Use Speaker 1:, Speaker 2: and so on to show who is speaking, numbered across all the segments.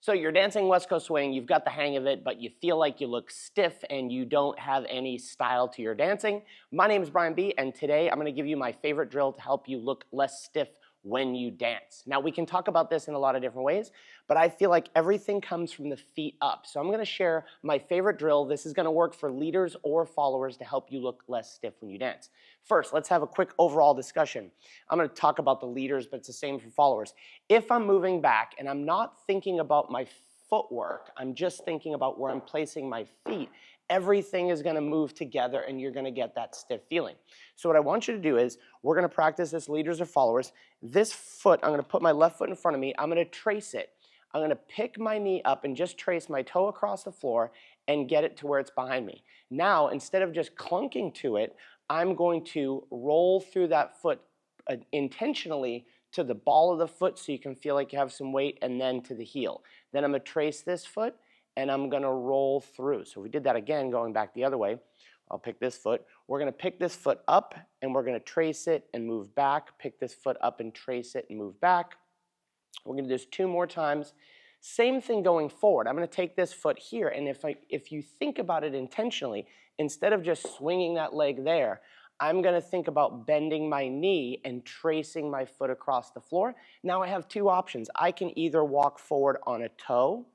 Speaker 1: So you're dancing West Coast swing, you've got the hang of it, but you feel like you look stiff and you don't have any style to your dancing. My name is Brian B, and today I'm going to give you my favorite drill to help you look less stiff when you dance. Now we can talk about this in a lot of different ways, but I feel like everything comes from the feet up. So I'm going to share my favorite drill. This is going to work for leaders or followers to help you look less stiff when you dance. First, let's have a quick overall discussion. I'm going to talk about the leaders, but it's the same for followers. If I'm moving back and I'm not thinking about my footwork, I'm just thinking about where I'm placing my feet, everything is going to move together and you're going to get that stiff feeling. So what I want you to do is, we're going to practice this leaders or followers. This foot, I'm going to put my left foot in front of me, I'm going to trace it. I'm going to pick my knee up and just trace my toe across the floor and get it to where it's behind me. Now, instead of just clunking to it, I'm going to roll through that foot intentionally to the ball of the foot so you can feel like you have some weight, and then to the heel. Then I'm going to trace this foot and I'm going to roll through. So we did that again, going back the other way. I'll pick this foot. We're going to pick this foot up and we're going to trace it and move back. Pick this foot up and trace it and move back. We're going to do this 2 more times. Same thing going forward. I'm going to take this foot here, and if you think about it intentionally, instead of just swinging that leg there, I'm going to think about bending my knee and tracing my foot across the floor. Now I have 2 options. I can either walk forward on a toe,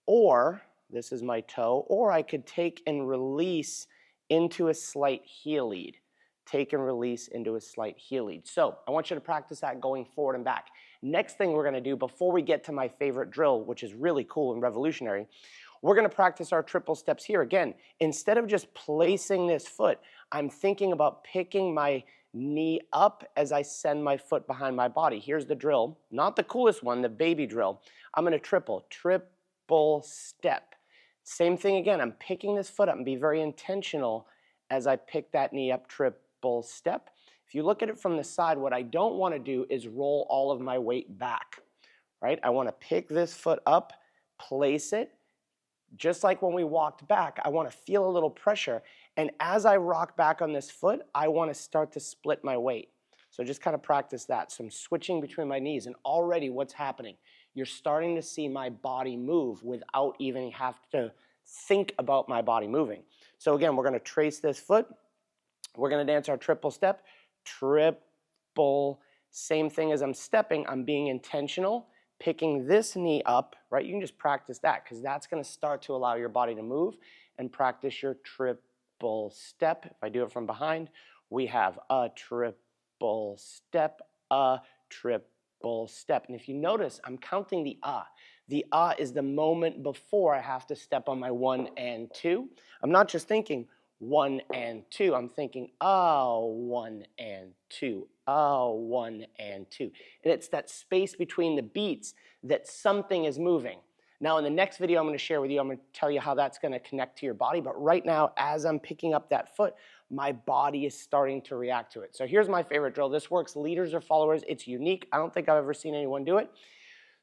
Speaker 1: or this is my toe, or I could take and release into a slight heel lead. Take and release into a slight heel lead. So I want you to practice that going forward and back. Next thing we're going to do before we get to my favorite drill, which is really cool and revolutionary, we're going to practice our triple steps here. Again, instead of just placing this foot, I'm thinking about picking my knee up as I send my foot behind my body. Here's the drill, not the coolest one, the baby drill. I'm going to triple step. Same thing again, I'm picking this foot up and be very intentional as I pick that knee up, triple step. If you look at it from the side, what I don't want to do is roll all of my weight back, right? I want to pick this foot up, place it. Just like when we walked back, I want to feel a little pressure. And as I rock back on this foot, I want to start to split my weight. So just kind of practice that. So I'm switching between my knees, and already what's happening? You're starting to see my body move without even have to think about my body moving. So again, we're going to trace this foot. We're going to dance our triple step. Triple, same thing as I'm stepping, I'm being intentional, picking this knee up, right? You can just practice that because that's going to start to allow your body to move, and practice your triple step. If I do it from behind, we have a triple step, a triple step. And if you notice, I'm counting the ah. The ah is the moment before I have to step on my 1 and 2. I'm not just thinking 1 and 2. I'm thinking, oh, 1 and 2, oh, 1 and 2. And it's that space between the beats that something is moving. Now in the next video I'm going to share with you, I'm going to tell you how that's going to connect to your body. But right now, as I'm picking up that foot, my body is starting to react to it. So here's my favorite drill. This works leaders or followers. It's unique. I don't think I've ever seen anyone do it.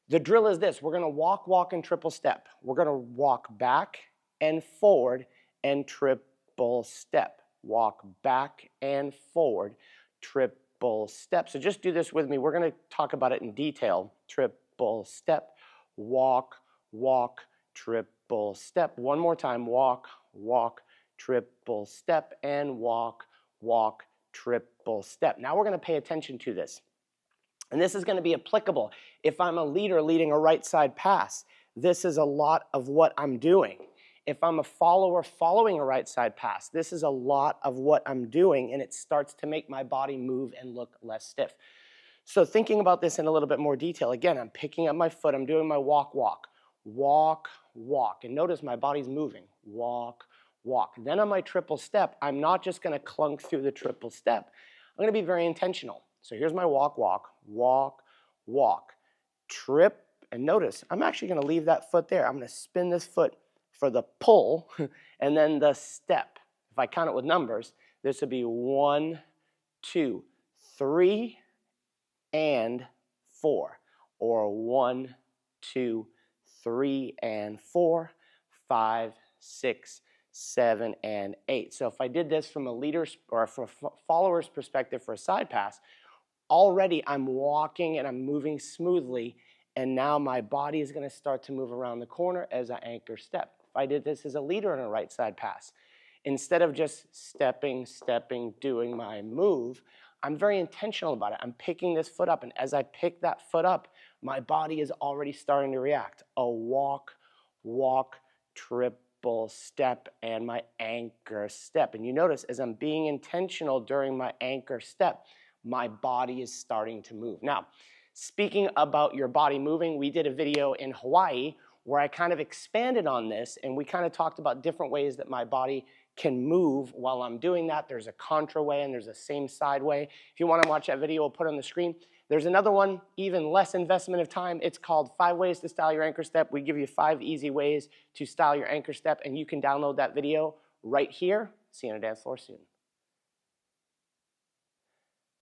Speaker 1: The drill is this. We're going to walk, walk, and triple step. We're going to walk back and forward and triple step. Walk back and forward, triple step. So just do this with me. We're going to talk about it in detail. Triple step, walk, walk, triple step. One more time. Walk, walk, triple step, and walk, walk, triple step. Now we're going to pay attention to this. And this is going to be applicable if I'm a leader leading a right side pass. This is a lot of what I'm doing. If I'm a follower following a right side pass, this is a lot of what I'm doing, and it starts to make my body move and look less stiff. So thinking about this in a little bit more detail, again, I'm picking up my foot, I'm doing my walk, walk, walk, walk, and notice my body's moving, walk, walk. Then on my triple step, I'm not just going to clunk through the triple step. I'm going to be very intentional. So here's my walk, walk, walk, walk, trip, and notice I'm actually going to leave that foot there. I'm going to spin this foot for the pull and then the step. If I count it with numbers, this would be 1, 2, 3, and 4, or 1, 2, 3, and 4, 5, 6, 7, and 8. So if I did this from a leader's or from a follower's perspective for a side pass, already I'm walking and I'm moving smoothly, And now my body is going to start to move around the corner as I anchor step. If I did this as a leader in a right side pass, instead of just stepping, doing my move, I'm very intentional about it. I'm picking this foot up, and as I pick that foot up, my body is already starting to react. A walk, triple step, and my anchor step. And you notice as I'm being intentional during my anchor step, my body is starting to move. Now, speaking about your body moving, we did a video in Hawaii where I kind of expanded on this, and we kind of talked about different ways that my body can move while I'm doing that. There's a contra way and there's a same side way. If you want to watch that video, we'll put it on the screen. There's another one, even less investment of time. It's called 5 Ways to Style Your Anchor Step. We give you 5 easy ways to style your anchor step, and you can download that video right here. See you on the dance floor soon.